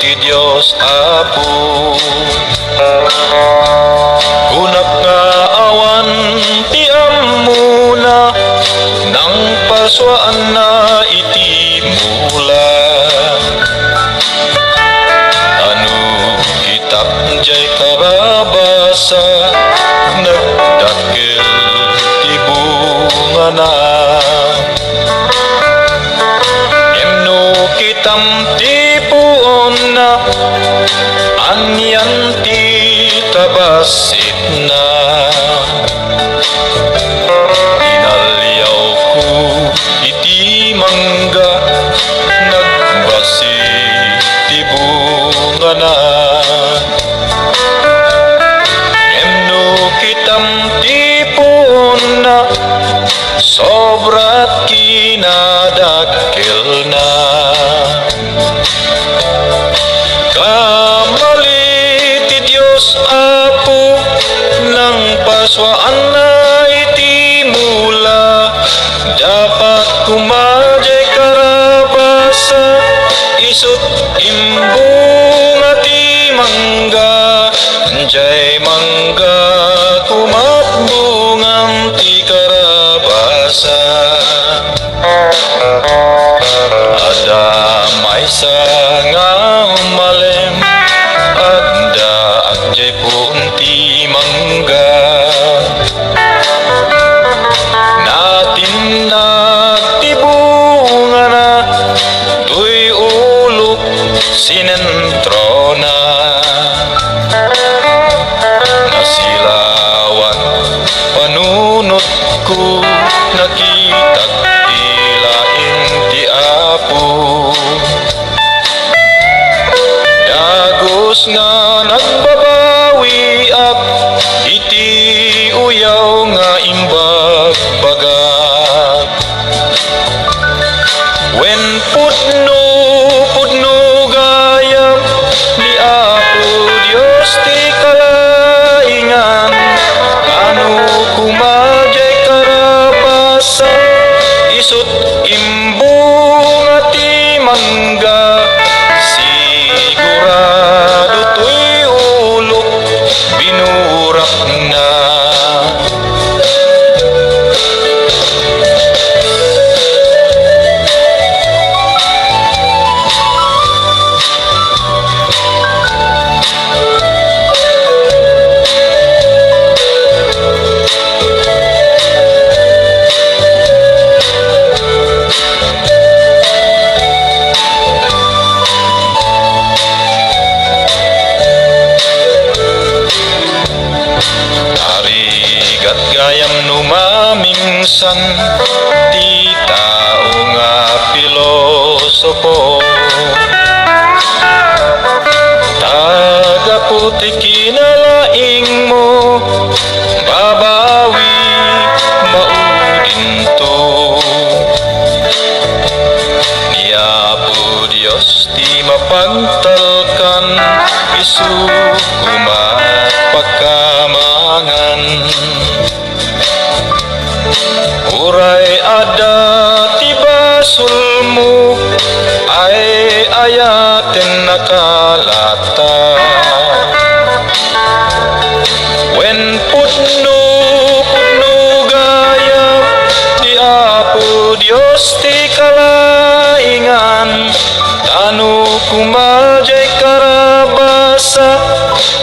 ti Dios Apo. Unak nga awan ti amuna nang paswaan na iti mula. Anu kitak jay karabasa nagdakil ti bunga na. Emno kitam ti puon na anyan ti tabasit na. Inalyaw ko iti mangga nagbasit ti bunga na. Emno kitam ti puon na sobrat kinadakil na. Kamali ti Dios Apo nang paswaan na iti mula. Dapat kumajay karabasa isut imbung ati mangga. Jay mangga kumatbungam ti karabasa. Ada may nga umalem adda agjay punti mangga. Natin nagtibunga na tuy ulok sinentro na. Nasilawan panunot ko nakita Apo. Dagos nga nagbabawi ak iti uyaw nga imbag bagat. When pudno gayam ni Apo Dios ti kalaingan. Ano kumajay karabasa isut imbung ati mangga. Sigurado tuy ulok binurak na. Gayam numaminsan ti tao nga pilosopo. Tagaputi kinalaing mo babawi maudin to. Ni Apo Dios ti mapagtalkan isu kumat pagkamangan. Uray ada ti basulmu ay ayaten nakalata. When pudno gayam ni Apo Dios ti kalaingan. Tanu kumajay karabasa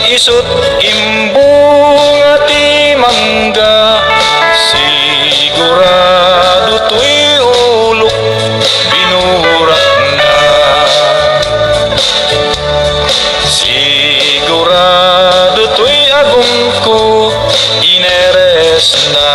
isut imbung ati mangga. Sigurado tuy ulok binurak na. Sigurado tuy agong ko ineres na.